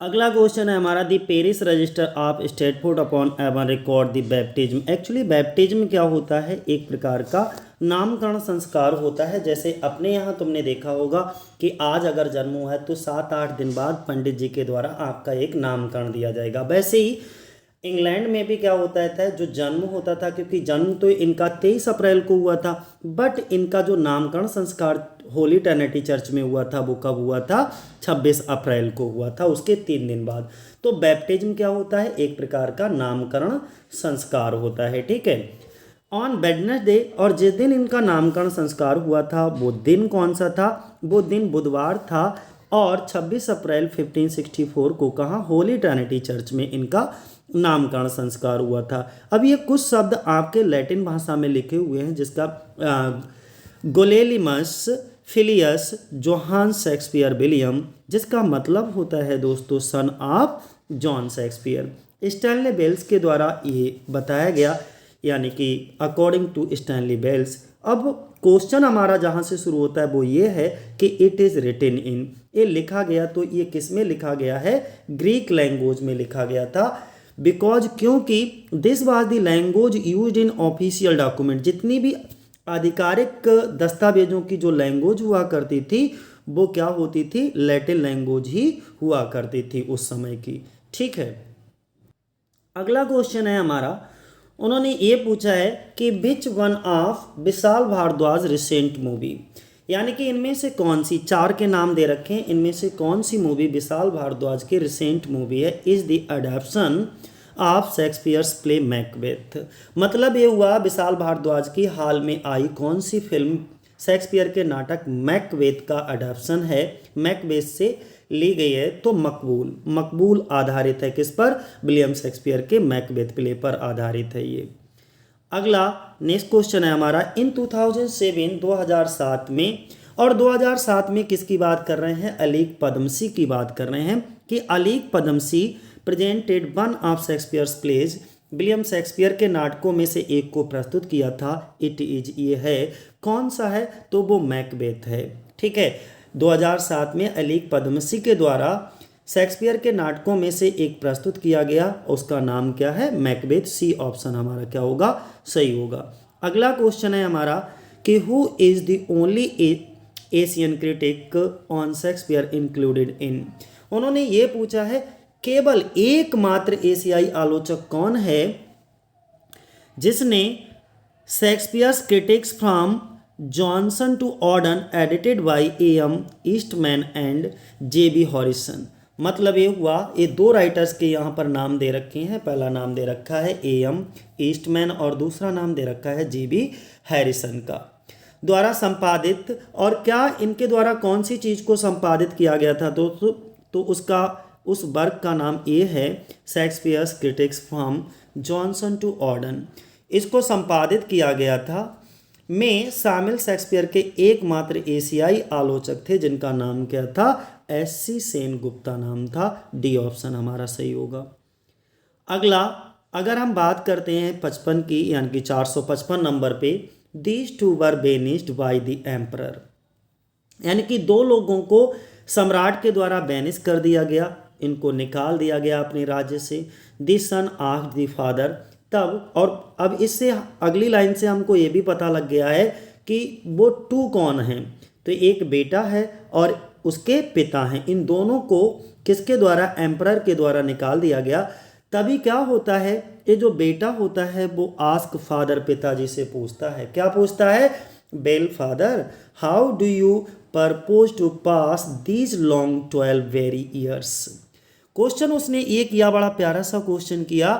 अगला क्वेश्चन है हमारा the parish register of Stratford upon Avon record the baptism. Actually baptism क्या होता है, एक प्रकार का नामकरण संस्कार होता है। जैसे अपने यहाँ तुमने देखा होगा कि आज अगर जन्म हुआ है तो 7-8 दिन बाद पंडित जी के द्वारा आपका एक नामकरण दिया जाएगा। वैसे ही इंग्लैंड में भी क्या होता था, जो जन्म होता था, क्योंकि जन्म तो इनका 23 अप्रैल को हुआ था, बट इनका जो नामकरण संस्कार होली ट्रिनिटी चर्च में हुआ था वो कब हुआ था, 26 अप्रैल को हुआ था, उसके 3 दिन बाद। तो बैप्टिज्म क्या होता है, एक प्रकार का नामकरण संस्कार होता है। ठीक है, ऑन वेडनेसडे, और जिस दिन इनका नामकरण संस्कार हुआ था वो दिन कौन सा था, वो दिन बुधवार था, और 26 अप्रैल 1564 को कहाँ, होली ट्रिनिटी चर्च में इनका नामकरण संस्कार हुआ था। अब ये कुछ शब्द आपके लैटिन भाषा में लिखे हुए हैं, जिसका Gulielmus filius Johannes Shakespeare William, जिसका मतलब होता है दोस्तों son of John Shakespeare. Stanley Wells के द्वारा ये बताया गया, यानी कि अकॉर्डिंग टू स्टैनली बेल्स। अब क्वेश्चन हमारा जहाँ से शुरू होता है वो ये है कि इट इज़ रिटन इन, ये लिखा गया, तो ये किस में लिखा गया है, ग्रीक लैंग्वेज में लिखा गया था। बिकॉज, क्योंकि this was the language used in official document, जितनी भी आधिकारिक दस्तावेजों की जो लैंग्वेज हुआ करती थी वो क्या होती थी, लैटिन लैंग्वेज ही हुआ करती थी उस समय की। ठीक है, अगला क्वेश्चन है हमारा, उन्होंने ये पूछा है कि which one of Vishal Bhardwaj recent movie, यानी कि इनमें से कौन सी, 4 के नाम दे रखे हैं, इनमें से कौन सी मूवी विशाल भारद्वाज की रिसेंट मूवी है, is the adaptation of Shakespeare's play Macbeth. मतलब ये हुआ विशाल भारद्वाज की हाल में आई कौन सी फिल्म शेक्सपियर के नाटक मैकबेथ का अडेप्शन है, मैकबेथ से ली गई है। तो मकबूल, मकबूल आधारित है किस पर, विलियम शेक्सपियर के मैकबेथ प्ले पर आधारित है ये। अगला नेक्स्ट क्वेश्चन है हमारा, इन 2007 2007 में, और 2007 में किसकी बात कर रहे हैं, अलीक पद्मसी की बात कर रहे हैं, कि Alyque Padamsee presented one of Shakespeare's plays, William Shakespeare के नाटकों में से एक को प्रस्तुत किया था। इट इज, ये है, कौन सा है, तो वो मैकबेथ है। ठीक है, 2007 में अलीक पद्मसी के द्वारा शेक्सपियर के नाटकों में से एक प्रस्तुत किया गया, उसका नाम क्या है, मैकबेथ। सी ऑप्शन हमारा क्या होगा, सही होगा। अगला क्वेश्चन है हमारा कि who is the only Asian critic on Shakespeare included in. उन्होंने ये पूछा है केवल एकमात्र एशियाई आलोचक कौन है जिसने Shakespeare's critics from Johnson to Auden edited by M Eastman and J B. Harrison. मतलब ये हुआ, ये 2 राइटर्स के यहाँ पर नाम दे रखे हैं, पहला नाम दे रखा है एम ईस्टमैन और दूसरा नाम दे रखा है जे.बी. हैरिसन का, द्वारा संपादित। और क्या इनके द्वारा कौन सी चीज़ को संपादित किया गया था, तो उसका, उस वर्क का नाम ये है Shakespeare's critics from Johnson to Auden. इसको संपादित किया गया था, में शामिल शेक्सपियर के एकमात्र एशियाई आलोचक थे जिनका नाम क्या था, एस.सी. सेनगुप्ता नाम था। डी ऑप्शन हमारा सही होगा। अगला, अगर हम बात करते हैं 55 की, यानी कि 455 नंबर पे, these two were banished by the emperor, यानी कि 2 लोगों को सम्राट के द्वारा बैनिश कर दिया गया, इनको निकाल दिया गया अपने राज्य से। The son of the father, तब, और अब इससे अगली लाइन से हमको ये भी पता लग गया है कि वो 2 कौन हैं, तो एक बेटा है और उसके पिता हैं, इन दोनों को किसके द्वारा, एम्परर के द्वारा निकाल दिया गया। तभी क्या होता है, ये जो बेटा होता है वो आस्क फादर, पिताजी से पूछता है, क्या पूछता है, well father how do you purpose to pass these long 12 very years. Question उसने ये किया, बड़ा प्यारा सा क्वेश्चन किया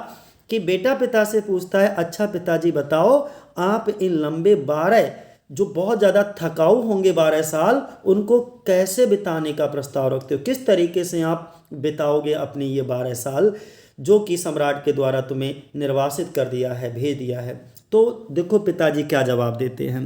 कि बेटा पिता से पूछता है, अच्छा पिताजी बताओ आप इन लंबे 12, जो बहुत ज़्यादा थकाऊ होंगे 12 साल, उनको कैसे बिताने का प्रस्ताव रखते हो, किस तरीके से आप बिताओगे अपने ये 12 साल जो कि सम्राट के द्वारा तुम्हें निर्वासित कर दिया है, भेज दिया है। तो देखो पिताजी क्या जवाब देते हैं।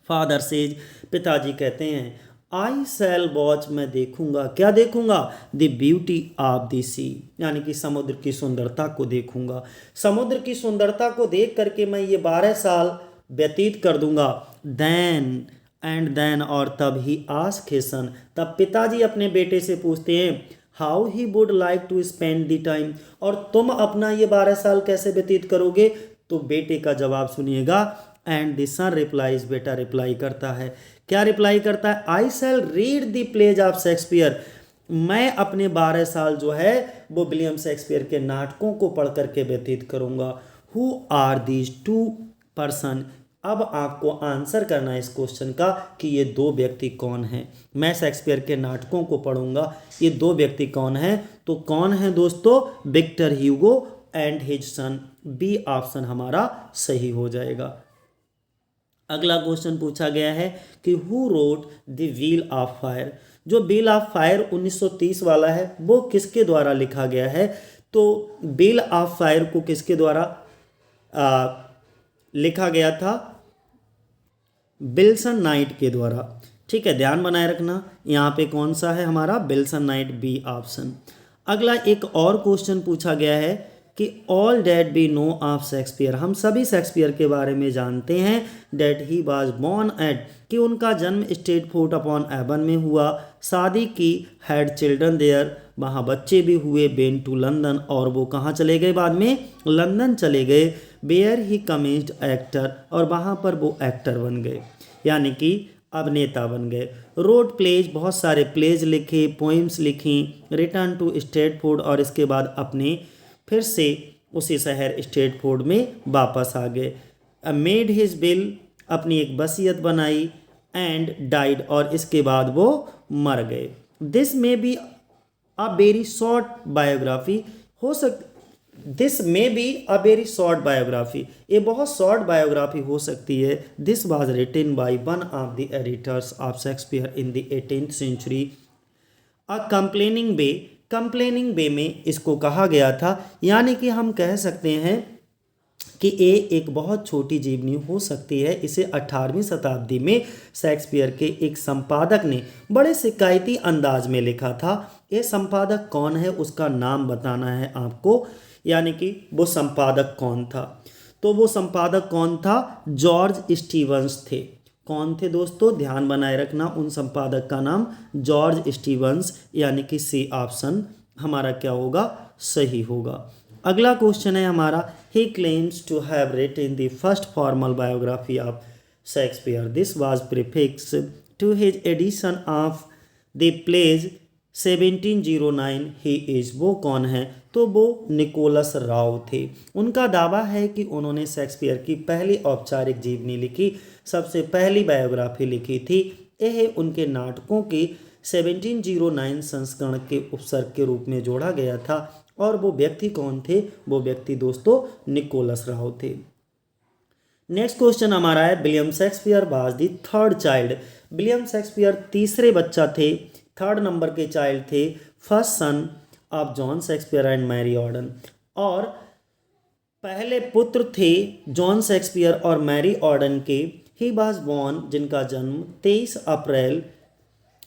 फादर सेज, पिताजी कहते हैं, आई सैल वॉच, मैं देखूंगा, क्या देखूंगा, द ब्यूटी ऑफ द सी, यानी कि समुद्र की सुंदरता को देखूंगा, समुद्र की सुंदरता को देख करके मैं ये 12 साल व्यतीत कर दूंगा। देन एंड देन, और तब ही आस्क हिज सन, तब पिताजी अपने बेटे से पूछते हैं, how he would like to spend the time, और तुम अपना ये 12 साल कैसे व्यतीत करोगे। तो बेटे का जवाब सुनिएगा। एंड द सन रिप्लाईज, बेटा रिप्लाई करता है, क्या रिप्लाई करता है, I shall read the plays of Shakespeare, मैं अपने 12 साल जो है वो विलियम शेक्सपियर के नाटकों को पढ़ करके व्यतीत करूंगा। Who are these two person, अब आपको आंसर करना है इस क्वेश्चन का कि ये दो व्यक्ति कौन हैं। मैं शेक्सपियर के नाटकों को पढ़ूंगा, ये दो व्यक्ति कौन हैं, तो कौन है दोस्तों, Victor Hugo and his son. B option हमारा सही हो जाएगा। अगला क्वेश्चन पूछा गया है कि who wrote the wheel of fire, जो व्हील ऑफ फायर 1930 वाला है वो किसके द्वारा लिखा गया है। तो व्हील ऑफ फायर को किसके द्वारा लिखा गया था, विल्सन नाइट के द्वारा। ठीक है, ध्यान बनाए रखना, यहाँ पे कौन सा है हमारा, विल्सन नाइट, बी ऑप्शन। अगला एक और क्वेश्चन पूछा गया है कि all that we know of Shakespeare, हम सभी शेक्सपियर के बारे में जानते हैं that he was born at, कि उनका जन्म स्टेटफोर्ड अपॉन एवन में हुआ, शादी की, हैड चिल्ड्रन देयर, वहाँ बच्चे भी हुए, बेन टू लंदन, और वो कहाँ चले गए बाद में, लंदन चले गए, वेयर ही कमेंस्ड एक्टर, और वहाँ पर वो एक्टर बन गए, यानी कि अभिनेता बन गए। रोड प्लेज, बहुत सारे प्लेज लिखे, पोइम्स लिखी, रिटर्न टू स्टेटफोर्ड, और इसके बाद अपने फिर से उसी शहर स्टेटफोर्ड में वापस आ गए। मेड हिज विल, अपनी एक वसीयत बनाई, एंड डाइड, और इसके बाद वो मर गए। This may be a very short biography, हो this may be a very short biography, ये बहुत शॉर्ट बायोग्राफी हो सकती है। This was written by one of the editors of Shakespeare in the 18th century. A complaining way, complaining way में इसको कहा गया था, यानी कि हम कह सकते हैं कि ये एक बहुत छोटी जीवनी हो सकती है। इसे 18वीं शताब्दी में शेक्सपियर के एक संपादक ने बड़े शिकायती अंदाज में लिखा था। ये संपादक कौन है उसका नाम बताना है आपको, यानी कि वो संपादक कौन था। तो वो संपादक कौन था, जॉर्ज स्टीवंस थे। कौन थे दोस्तों, ध्यान बनाए रखना, उन संपादक का नाम जॉर्ज स्टीवंस, यानी कि सी ऑप्शन हमारा क्या होगा, सही होगा। अगला क्वेश्चन है हमारा, he claims to have written the first formal biography of Shakespeare, this was prefix to his edition of the plays 1709 he is, वो कौन है, तो वो निकोलस राव थे। उनका दावा है कि उन्होंने शेक्सपियर की पहली औपचारिक जीवनी लिखी, सबसे पहली बायोग्राफी लिखी थी। यह उनके नाटकों के 1709 संस्करण के उपसर्ग के रूप में जोड़ा गया था। और वो व्यक्ति कौन थे, वो व्यक्ति दोस्तों निकोलस राव थे। नेक्स्ट क्वेश्चन हमारा है, William Shakespeare was the third child, William Shakespeare तीसरे बच्चा थे, थर्ड नंबर के चाइल्ड थे, first son of John Shakespeare and Mary Arden, और पहले पुत्र थे जॉन शेक्सपियर और मैरी ऑर्डन के। ही वाज बोर्न, जिनका जन्म 23 अप्रैल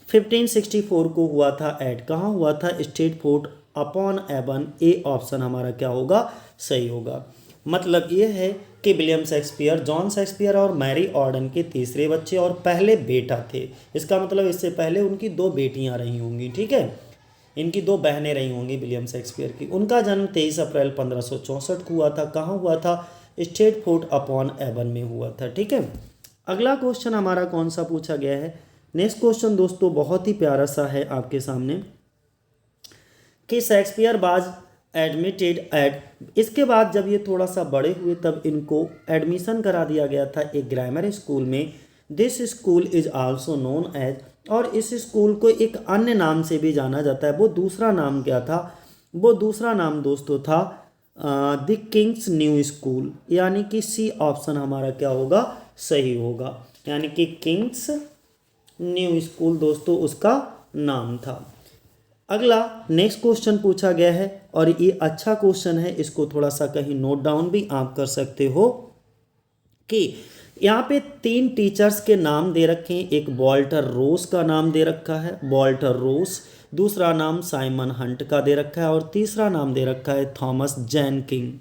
1564 को हुआ था, एट, कहाँ हुआ था, Stafford upon Avon. A option हमारा क्या होगा, सही होगा। मतलब ये है कि विलियम शेक्सपियर जॉन शेक्सपियर और मैरी ऑर्डन के तीसरे बच्चे और पहले बेटा थे। इसका मतलब इससे पहले उनकी दो बेटियां रही होंगी, ठीक है, इनकी दो बहनें रही होंगी विलियम शेक्सपियर की। उनका जन्म 23 अप्रैल 1564 को हुआ था, कहाँ हुआ था, स्टेटफोर्ड अपॉन एवन में हुआ था, ठीक है। अगला क्वेश्चन हमारा कौन सा पूछा गया है, नेक्स्ट क्वेश्चन दोस्तों बहुत ही प्यारा सा है आपके सामने, कि शेक्सपियर वाज एडमिटेड एट, इसके बाद जब ये थोड़ा सा बड़े हुए तब इनको एडमिशन करा दिया गया था एक ग्रामर स्कूल में। This school is also known as, और इस स्कूल को एक अन्य नाम से भी जाना जाता है। वो दूसरा नाम क्या था, वो दूसरा नाम दोस्तों था द किंग्स न्यू स्कूल, यानी कि सी ऑप्शन हमारा क्या होगा, सही होगा, यानी कि किंग्स न्यू स्कूल दोस्तों उसका नाम था। अगला नेक्स्ट क्वेश्चन पूछा गया है, और ये अच्छा क्वेश्चन है, इसको थोड़ा सा कहीं नोट डाउन भी आप कर सकते हो, कि यहाँ पे 3 टीचर्स के नाम दे रखे हैं। एक वॉल्टर रोस का नाम दे रखा है, वॉल्टर रोस, दूसरा नाम साइमन हंट का दे रखा है, और तीसरा नाम दे रखा है थॉमस जेनकिंग।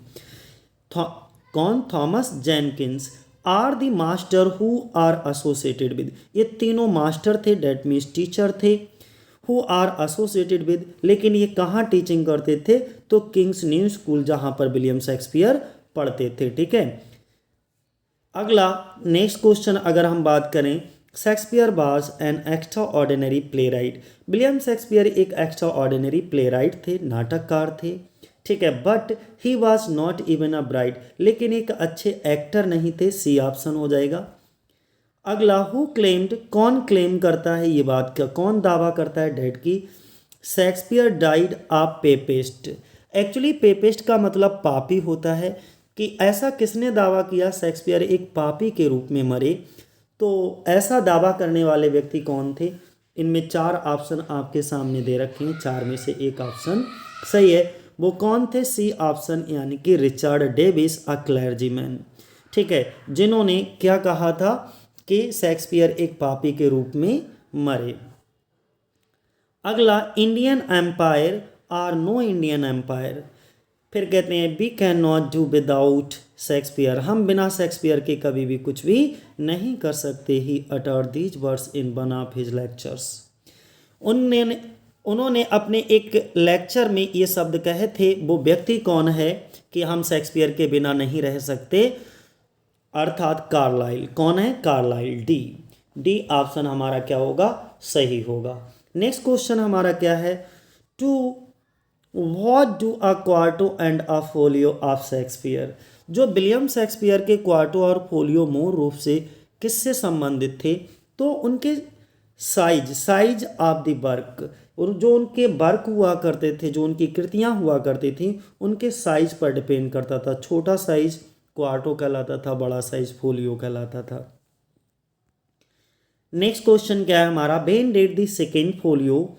कौन, Thomas Jenkins are the master who are associated with, ये तीनों मास्टर थे, डेट मीन्स टीचर थे। हु आर एसोसिएटेड विद, लेकिन ये कहाँ टीचिंग करते थे, तो किंग्स न्यू स्कूल, जहाँ पर विलियम शेक्सपियर पढ़ते थे। ठीक है, अगला नेक्स्ट क्वेश्चन अगर हम बात करें, Shakespeare was an extra ordinary play right. William Shakespeare एक एक्स्ट्रा ऑर्डिनरी प्ले राइट थे, नाटककार थे। ठीक है, but he was not even a bright, लेकिन एक अच्छे एक्टर नहीं थे, सी ऑप्शन हो जाएगा। अगला, हु क्लेम्ड, कौन क्लेम करता है ये बात का, कौन दावा करता है डेट की, शेक्सपियर डाइड आ पेपिस्ट। एक्चुअली पेपिस्ट का मतलब पापी होता है, कि ऐसा किसने दावा किया शेक्सपियर एक पापी के रूप में मरे, तो ऐसा दावा करने वाले व्यक्ति कौन थे। इनमें चार ऑप्शन आपके सामने दे रखे हैं, चार में से एक ऑप्शन सही है। वो कौन थे, सी ऑप्शन, यानी कि रिचर्ड डेविस अ क्लर्जीमैन। ठीक है, जिन्होंने क्या कहा था कि शेक्सपियर एक पापी के रूप में मरे। अगला, Indian empire or no Indian empire. फिर कहते हैं we can not do without Shakespeare, हम बिना शेक्सपियर के कभी भी कुछ भी नहीं कर सकते। He utter these words in one of his lectures. उन्होंने उन्होंने अपने एक लेक्चर में ये शब्द कहे थे। वो व्यक्ति कौन है कि हम शेक्सपियर के बिना नहीं रह सकते, अर्थात कार्लाइल। कौन है, कार्लाइल। डी, डी ऑप्शन हमारा क्या होगा, सही होगा। नेक्स्ट क्वेश्चन हमारा क्या है, to what do a quarto and a folio of Shakespeare. जो विलियम शेक्सपियर के क्वार्टो और फोलियो मूल रूप से किससे संबंधित थे, तो उनके साइज ऑफ द वर्क, और जो उनके वर्क हुआ करते थे, जो उनकी कृतियां हुआ करती थी, उनके साइज पर डिपेंड करता था। छोटा साइज क्वार्टो कहलाता था, बड़ा साइज फोलियो कहलाता था। नेक्स्ट क्वेश्चन क्या है हमारा, when did the second folio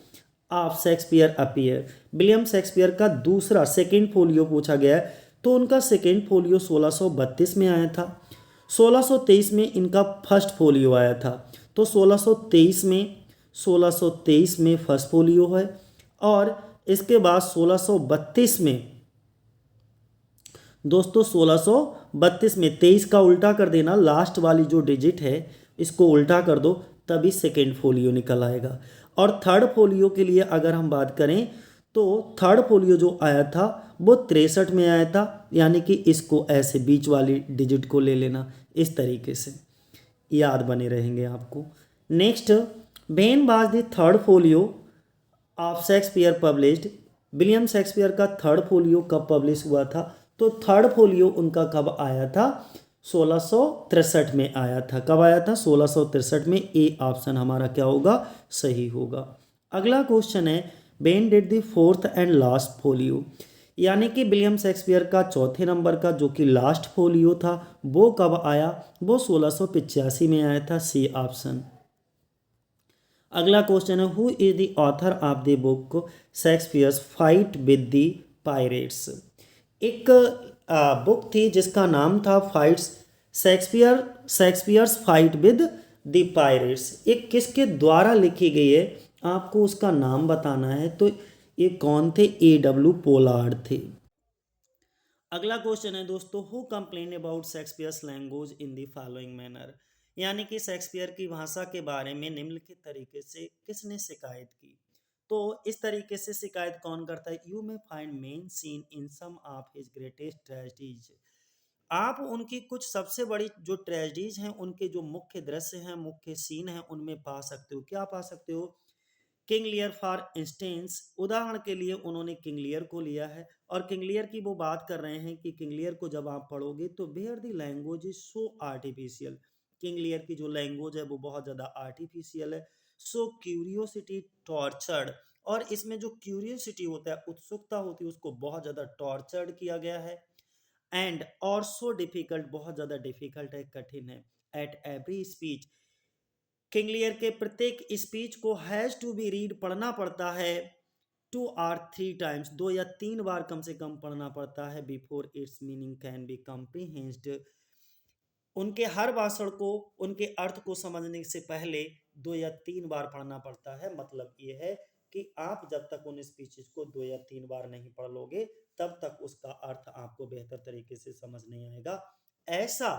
of Shakespeare appear. William Shakespeare का दूसरा सेकेंड फोलियो पूछा गया है, तो उनका सेकेंड फोलियो 1632 में आया था। 1623 में इनका फर्स्ट फोलियो आया था, तो 1623 में फर्स्ट फोलियो है, और इसके बाद 1632 में, दोस्तों 1632 में 23 का उल्टा कर देना, लास्ट वाली जो डिजिट है इसको उल्टा कर दो, तभी सेकेंड फोलियो निकल आएगा। और थर्ड फोलियो के लिए अगर हम बात करें, तो थर्ड फोलियो जो आया था वो 63 में आया था, यानी कि इसको ऐसे बीच वाली डिजिट को ले लेना, इस तरीके से याद बने रहेंगे आपको। Next, when was the third folio of Shakespeare published. William Shakespeare का थर्ड फोलियो कब पब्लिश हुआ था, तो थर्ड फोलियो उनका कब आया था, 1663 में आया था। कब आया था, 1663 में। ए ऑप्शन हमारा क्या होगा, सही होगा। अगला क्वेश्चन है, when did the fourth and last folio, यानी कि विलियम शेक्सपियर का चौथे नंबर का जो कि लास्ट फोलियो था वो कब आया, वो 1685 में आया था। C option. अगला क्वेश्चन है, who is the author of the book Shakespeare's fight with the pirates. एक बुक थी जिसका नाम था fights, Shakespeare's fight with the pirates. एक किसके द्वारा लिखी गई है, आपको उसका नाम बताना है, तो ये कौन थे, A.W. पोलार्ड थे। अगला क्वेश्चन है दोस्तों, who complain about Shakespeare's language in the following manner, यानी कि शेक्सपियर की भाषा के बारे में निम्नलिखित तरीके से किसने शिकायत की। तो इस तरीके से शिकायत कौन करता है, you may find mean scene in some of his greatest tragedies. आप उनकी कुछ सबसे बड़ी जो ट्रेजेडीज हैं, उनके जो मुख्य दृश्य हैं, मुख्य सीन हैं, उनमें पा सकते हो। क्या पा सकते हो, किंग लियर फॉर इंस्टेंस, उदाहरण के लिए उन्होंने किंग लियर को लिया है, और किंग लियर की वो बात कर रहे हैं कि किंग लियर को जब आप पढ़ोगे तो where the language is so artificial. King Lear की जो लैंग्वेज है वो बहुत ज़्यादा आर्टिफिशियल है। सो क्यूरियोसिटी टॉर्चर्ड, और इसमें जो क्यूरियोसिटी होता है, उत्सुकता होती है, उसको बहुत ज़्यादा टॉर्चर्ड किया गया है। एंड और सो डिफिकल्ट, बहुत ज़्यादा डिफिकल्ट है, कठिन है। At every speech, King Lear के प्रत्येक स्पीच को हैज टू बी रीड, पढ़ना पड़ता है, 2 or 3 times, 2 या 3 बार कम से कम पढ़ना पड़ता है, before its meaning can be comprehended. उनके हर भाषण को, उनके अर्थ को समझने से पहले 2 या 3 बार पढ़ना पड़ता है। मतलब ये है कि आप जब तक उन स्पीचेस को 2 या 3 बार नहीं पढ़ लोगे, तब तक उसका अर्थ आपको बेहतर तरीके से समझ नहीं आएगा। ऐसा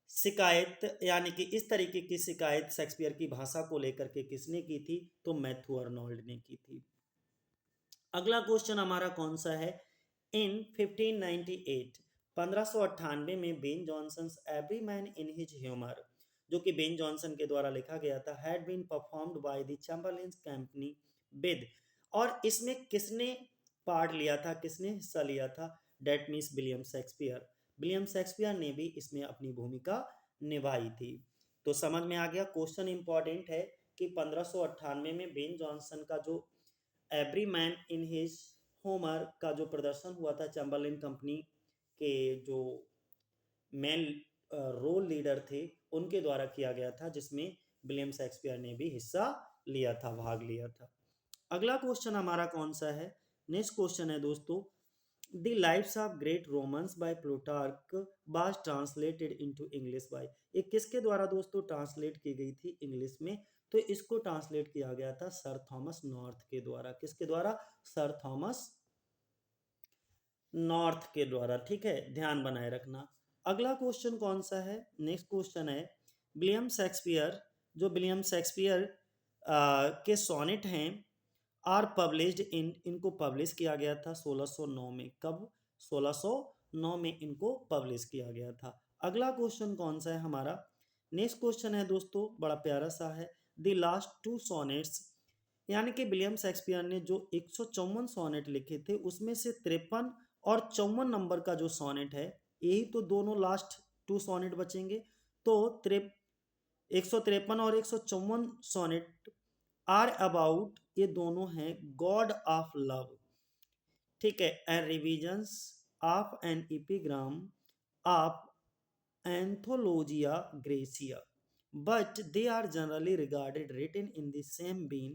शिकायत यानी कि इस तरीके की शिकायत शेक्सपियर की भाषा को लेकर के किसने की थी? तो मैथ्यू आर्नोल्ड ने की थी। अगला क्वेश्चन हमारा कौन सा है? इन 1598 1598 में Ben Jonson every man in his humour, जो कि बेन जॉनसन के द्वारा लिखा गया था, had been performed by the Chamberlain company with, और इसमें किसने पार्ट लिया था, किसने हिस्सा लिया था? That means William Shakespeare. William Shakespeare ने भी इसमें अपनी भूमिका निभाई थी। तो समझ में आ गया। क्वेश्चन इंपॉर्टेंट है कि 1598 में बेन जॉनसन का जो every man in his Homer का जो प्रदर्शन हुआ था, चैम्बरलेन कंपनी के जो मेन रोल लीडर थे उनके द्वारा किया गया था, जिसमें विलियम शेक्सपियर ने भी हिस्सा लिया था, भाग लिया था। अगला क्वेश्चन हमारा कौन सा है? नेक्स्ट क्वेश्चन है दोस्तों, the lives of great Romans by Plutarch was translated into English by, ये किसके द्वारा दोस्तों ट्रांसलेट की गई थी इंग्लिश में? तो इसको ट्रांसलेट किया गया था सर थॉमस नॉर्थ के द्वारा। किसके द्वारा? सर थॉमस नॉर्थ के द्वारा। ठीक है, ध्यान बनाए रखना। अगला क्वेश्चन कौन सा है? नेक्स्ट क्वेश्चन है, विलियम शेक्सपियर, जो विलियम शेक्सपियर के सोनेट हैं, आर पब्लिश्ड इन, इनको पब्लिश किया गया था 1609 में। कब? 1609 में इनको पब्लिश किया गया था। अगला क्वेश्चन कौन सा है हमारा? नेक्स्ट क्वेश्चन है दोस्तों, बड़ा प्यारा सा है, द लास्ट टू सोनेट्स, यानी कि विलियम शेक्सपियर ने जो 154 सोनेट लिखे थे उसमें से 53 और 54 नंबर का जो सोनेट है, यही तो दोनों लास्ट टू सोनेट बचेंगे। तो 153 और 154 सोनेट आर अबाउट, ये दोनों हैं गॉड ऑफ लव। ठीक है, and revisions of an epigram of Anthologia Graecia, but they are generally regarded written in the same vein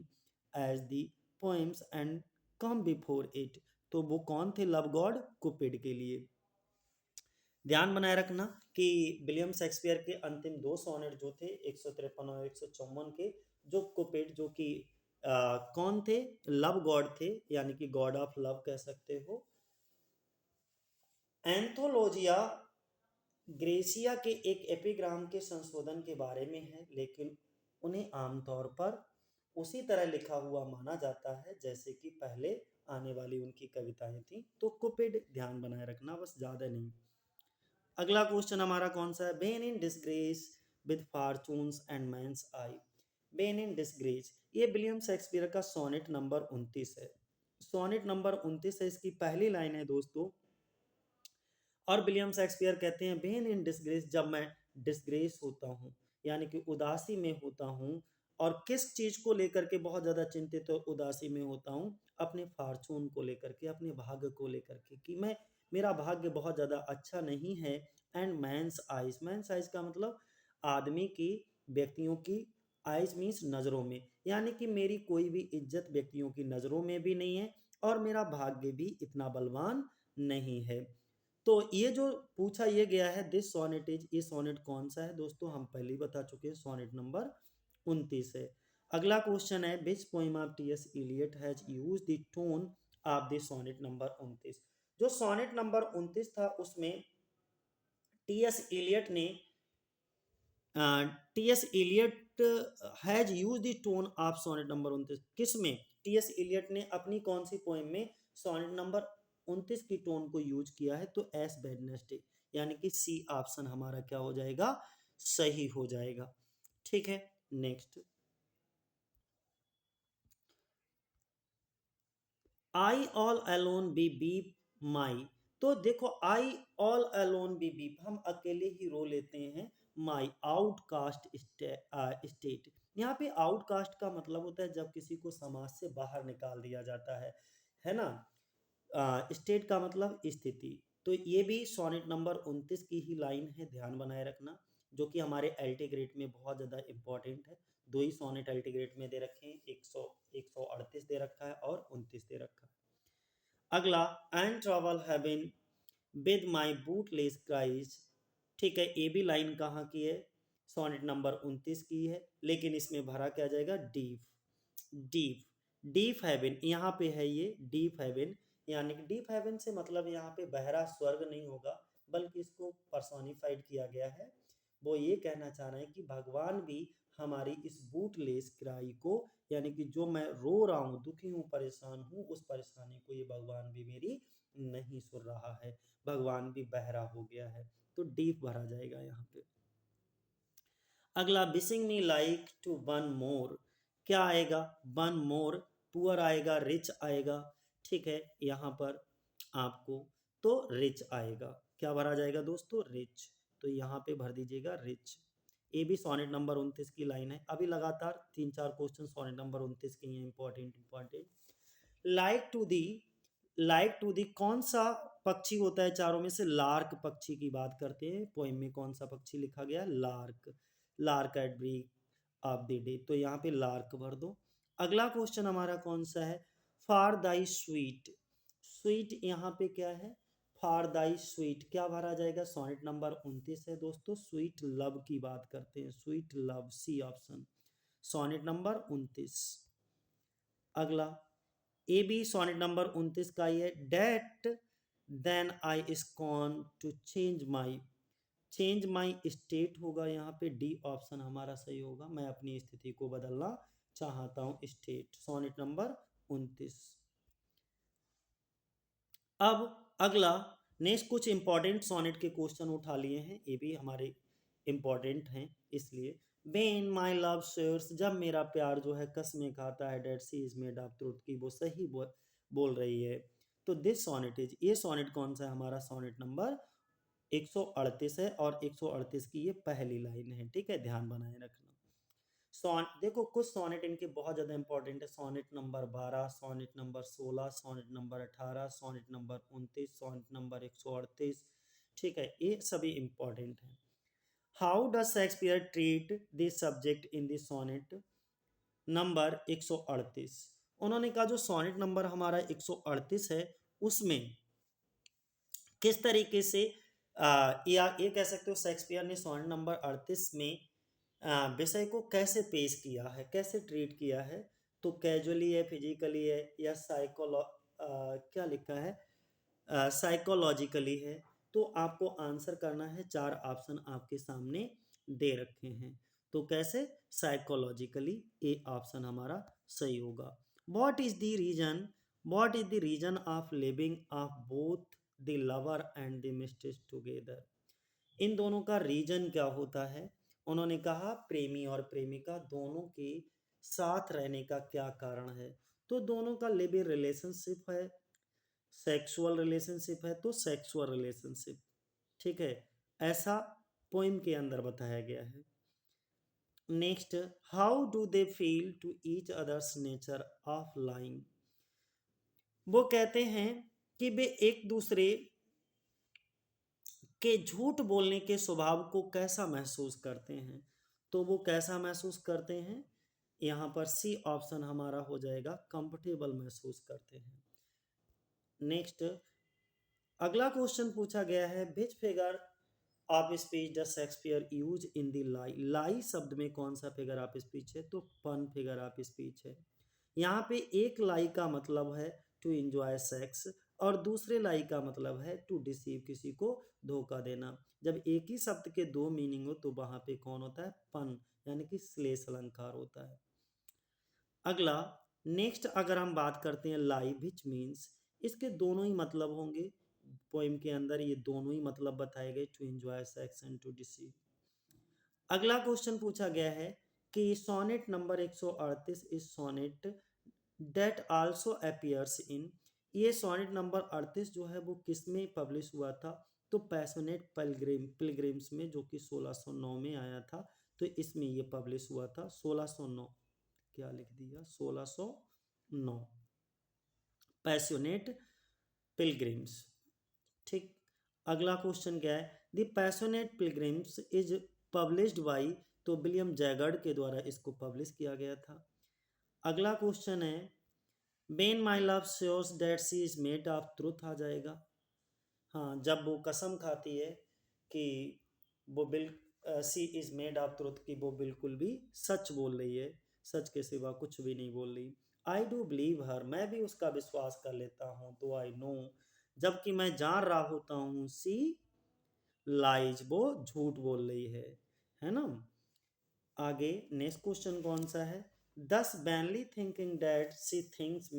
as the poems and come before it। तो वो कौन थे love God? कुपिड के लिए। ध्यान बनाए रखना कि विलियम शेक्सपियर के अंतिम दो सोनेट जो थे 153 और 154 के, जो कुपिड, जो कि कौन थे? लव गॉड थे, यानी कि गॉड ऑफ लव कह सकते हो। एंथोलॉजिया ग्रेसिया के एक एपिग्राम के संशोधन के बारे में है, लेकिन उन्हें आमतौर पर उसी तरह लिखा हुआ माना जाता है जैसे कि पहले आने वाली उनकी कविताएं थी। तो कुपिड ध्यान बनाए रखना, बस ज्यादा नहीं। अगला क्वेश्चन हमारा कौन सा है? When in disgrace with fortunes and men's eye. When in disgrace, ये विलियम शेक्सपियर का सोनेट नंबर 29 है। सोनेट नंबर 29 है, इसकी पहली लाइन है दोस्तों, और विलियम शेक्सपियर कहते हैं बेन इन डिसग्रेस, जब मैं डिसग्रेस होता हूँ, यानी कि उदासी में होता हूँ। और किस चीज को लेकर के बहुत ज्यादा चिंतित और उदासी में होता हूँ? अपने फॉर्चून को लेकर के, अपने भाग्य को लेकर के, कि मैं, मेरा भाग्य बहुत ज्यादा अच्छा नहीं है। And men's eyes, men's eyes का मतलब आदमी की, व्यक्तियों की, आइज मीन्स नजरों में, यानी कि मेरी कोई भी इज्जत व्यक्तियों की नजरों में भी नहीं है और मेरा भाग्य भी इतना बलवान नहीं है। तो ये जो पूछा ये गया है दिस सोनेट इज, ये सोनेट कौन सा है दोस्तों? हम पहले ही बता चुके हैं, सोनेट नंबर 29 है। अगला क्वेश्चन है, which poem of T S. Eliot has use the tone of the sonnet number 29। जो सोनेट नंबर 29 था उसमें टी.एस. इलियट ने, T S. Eliot has use the tone of sonnet number 29, किस में? टी.एस. इलियट ने अपनी कौन सी पोएम में सोनेट नंबर 29 की टोन को यूज किया है? तो एस वेडनेसडे, यानी कि सी ऑप्शन हमारा क्या हो जाएगा? सही हो जाएगा। ठीक है, नेक्स्ट, आई ऑल अलोन बी बीप माई। तो देखो, आई ऑल अलोन बी बीप, हम अकेले ही रो लेते हैं, माई आउटकास्ट स्टेट। यहाँ पे आउटकास्ट का मतलब होता है जब किसी को समाज से बाहर निकाल दिया जाता है ना। स्टेट का मतलब स्थिति। तो ये भी सोनेट नंबर 29 की ही लाइन है, ध्यान बनाए रखना, जो कि हमारे एल्टी ग्रेड में बहुत ज़्यादा इंपॉर्टेंट है। दो ही सोनेट एल्टी ग्रेड में दे रखे हैं, 138 दे रखा है और 29 दे रखा है। अगला, and travel heaven with my bootless cries. ठीक है, ये भी लाइन कहाँ की है? सोनेट नंबर 29 की है, लेकिन इसमें भरा क्या जाएगा? डीप, डीप, डीप हेवन, यहाँ पे है ये डीप हेवन, यानी कि डीप हेवन से मतलब यहाँ पे बहरा स्वर्ग नहीं होगा, बल्कि इसको पर्सोनिफाइड किया गया है वो ये कहना चाह रहे हैं कि भगवान भी हमारी इस बूटलेस क्राई को, यानी कि जो मैं रो रहा हूँ, दुखी हूँ, परेशान हूँ, उस परेशानी को ये भगवान भी मेरी नहीं सुन रहा है, भगवान भी बहरा हो गया है। तो डीप भरा जाएगा यहाँ पे। अगला, wishing me like to one more, क्या आएगा? One more. पुअर आएगा, रिच आएगा, ठीक है, यहाँ पर आपको तो रिच आएगा। क्या भरा जाएगा दोस्तों? रिच। तो यहाँ पे भर दीजिएगा रिच। ये भी सोनेट नंबर 29 की लाइन है। अभी लगातार 3-4 क्वेश्चन सोनेट नंबर 29 के हैं, important. Like to the, like to the कौन सा पक्षी होता है चारों में से? लार्क पक्षी की बात करते हैं। पोएम में कौन सा पक्षी लिखा गया? Lark. Lark at break of the day, तो यहाँ पे लार्क भर दो। अगला क्वेश्चन हमारा कौन सा है? For thy sweet. स्वीट यहाँ पे क्या है? फॉर दाई स्वीट, क्या भरा जाएगा? सोनेट नंबर 29 है दोस्तों। स्वीट लव की बात करते हैं, sweet love, C option, sonnet number 29। अगला, ए बी सोनेट नंबर 29 का ही है। That then I scorn to change my state होगा यहाँ पे, डी ऑप्शन हमारा सही होगा। मैं अपनी स्थिति को बदलना चाहता हूँ, स्टेट, सोनेट नंबर 29। अब अगला, नेक्स्ट कुछ इंपॉर्टेंट सोनेट के क्वेश्चन उठा लिए हैं, ये भी हमारे इंपॉर्टेंट हैं इसलिए। बेन माई लव शेयर्स, जब मेरा प्यार जो है कसमें खाता है, that she is made of truth की वो सही बोल रही है। तो दिस सोनेट इज, ये सोनेट कौन सा है हमारा? सोनेट नंबर 138 है, और 138 की ये पहली लाइन है, ठीक है, ध्यान बनाए रखना। सोन देखो, कुछ सोनेट इनके बहुत ज्यादा इंपॉर्टेंट है। Sonnet number 12, sonnet number 16, sonnet number 18, sonnet number 29, sonnet number 138, ठीक है, ये सभी इंपॉर्टेंट है। How does Shakespeare treat this subject in this sonnet number 138? उन्होंने कहा जो सोनेट नंबर हमारा 138 है उसमें किस तरीके से या ये कह सकते हो शेक्सपियर ने सोनेट नंबर 38 में विषय को कैसे पेश किया है, कैसे ट्रीट किया है। तो कैजुअली है, फिजिकली है, या क्या लिखा है, साइकोलॉजिकली है। तो आपको आंसर करना है, 4 ऑप्शन आपके सामने दे रखे हैं। तो कैसे? साइकोलॉजिकली, ए ऑप्शन हमारा सही होगा। What is the reason, what is the reason of living of both the lover and the mistress together? इन दोनों का रीजन क्या होता है? उन्होंने कहा प्रेमी और प्रेमिका दोनों के साथ रहने का क्या कारण है? तो दोनों का लिव इन रिलेशनशिप है, सेक्सुअल रिलेशनशिप है, तो सेक्सुअल रिलेशनशिप, ठीक है, ऐसा पोइम के अंदर बताया गया है। Next, how do they feel to each others nature of lying? वो कहते हैं कि वे एक दूसरे के झूठ बोलने के स्वभाव को कैसा महसूस करते हैं। तो वो कैसा महसूस करते हैं? यहाँ पर सी ऑप्शन हमारा हो जाएगा, कंफर्टेबल महसूस करते हैं। नेक्स्ट, अगला क्वेश्चन पूछा गया है, which figure of speech does Shakespeare use in the lie? Lie शब्द में कौन सा फिगर ऑफ स्पीच है? तो फन फिगर ऑफ स्पीच है। यहाँ पे एक लाई का मतलब है टू एंजॉय सेक्स, और दूसरे लाई का मतलब है टू डिसीव, किसी को धोखा देना। जब एक ही शब्द के दो मीनिंग हो तो वहां पे कौन होता है? पन, यानी कि श्लेष अलंकार होता है। अगला, नेक्स्ट अगर हम बात करते हैं लाई विच मीन्स, इसके दोनों ही मतलब होंगे। पोइम के अंदर ये दोनों ही मतलब बताए गए, to enjoy sex and to deceive. अगला क्वेश्चन पूछा गया है कि sonnet number 138 is sonnet that also appears in, ये सोनेट नंबर 38 जो है वो किस में पब्लिश हुआ था? तो पैशनेट पिलग्रिम्स में, जो कि 1609 में आया था। तो इसमें ये पब्लिश हुआ था 1609, क्या लिख दिया, 1609, पैशनेट पिलग्रिम्स, ठीक। अगला क्वेश्चन क्या है? The passionate pilgrims is published by, तो विलियम जैगर्ड के द्वारा इसको पब्लिश किया गया था। अगला क्वेश्चन है, when my love swears that she is made of truth आ जाएगा। हाँ, जब वो कसम खाती है कि वो she is made of truth, की वो बिल्कुल भी सच बोल रही है, सच के सिवा कुछ भी नहीं बोल रही। आई डू बिलीव हर, मैं भी उसका विश्वास कर लेता हूँ। तो आई नो, जबकि मैं जान रहा होता हूँ, सी लाइज, वो झूठ बोल रही है। है ना। आगे नेक्स्ट क्वेश्चन कौन सा है, दस वैनली थिंकिंग डैट सी थिंक्स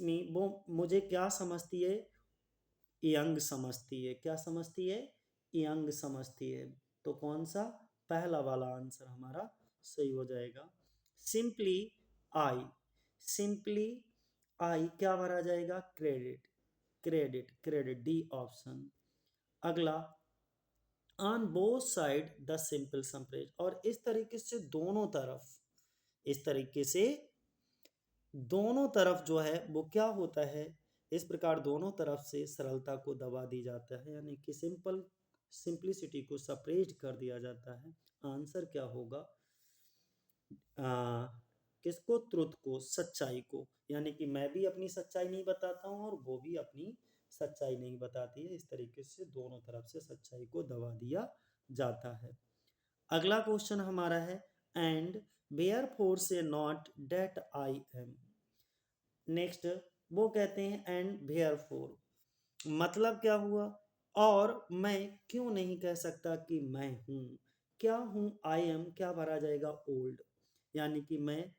मी, वो मुझे क्या समझती है, यंग समझती है। क्या समझती है, यंग समझती है। तो कौन सा, पहला वाला आंसर हमारा सही हो जाएगा। सिंपली आई, सिंपली आई क्या भरा जाएगा, credit, credit credit, D option. अगला, on both side the simple summaries, और इस तरीके से दोनों तरफ, इस तरीके से दोनों तरफ जो है वो क्या होता है, इस प्रकार दोनों तरफ से सरलता को दबा दी जाता है, यानी कि सिंपलिसिटी को सप्रेस्ड कर दिया जाता है। आंसर क्या होगा, किसको, ट्रुथ को, सच्चाई को, यानी कि मैं भी अपनी सच्चाई नहीं बताता हूं और वो भी अपनी सच्चाई नहीं बताती है। इस तरीके से दोनों तरफ से सच्चाई को दबा दिया जाता है। अगला क्वेश्चन हमारा है, and wherefore say not that I am. Next, वो कहते हैं एंड वेयर फोर, मतलब क्या हुआ, और मैं क्यों नहीं कह सकता कि मैं हूं, क्या हूं, आई एम क्या भरा जाएगा, ओल्ड, यानी कि मैं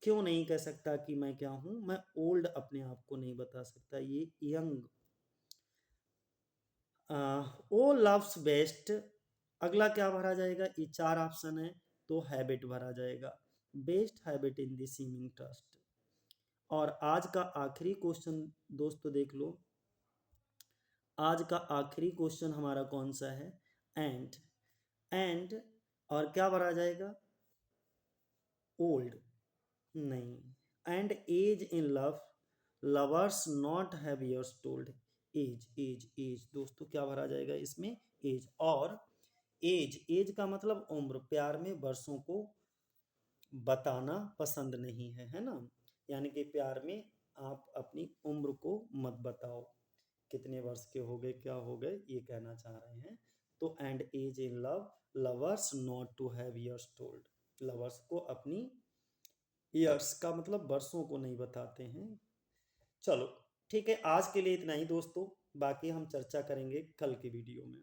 क्यों नहीं कह सकता कि मैं क्या हूं, मैं ओल्ड अपने आप को नहीं बता सकता, ये यंग। ओ लव्स बेस्ट, अगला क्या भरा जाएगा, ये चार ऑप्शन है तो हैबिट भरा जाएगा, best habit in the seeming trust. और आज का आखिरी क्वेश्चन दोस्तों देख लो, आज का आखिरी क्वेश्चन हमारा कौन सा है, एंड, एंड और क्या भरा जाएगा, ओल्ड, नहीं, and age in love, lovers not have yours told, age age age दोस्तों क्या भरा जाएगा इसमें, एज। और एज, एज का मतलब उम्र, प्यार में वर्षों को बताना पसंद नहीं है, है ना, यानी कि प्यार में आप अपनी उम्र को मत बताओ, कितने वर्ष के हो गए, क्या हो गए, ये कहना चाह रहे हैं। तो and age in love, lovers not to have years told, lovers को अपनी ईयर्स का मतलब वर्षों को नहीं बताते हैं। चलो ठीक है, आज के लिए इतना ही दोस्तों, बाकी हम चर्चा करेंगे कल की वीडियो में।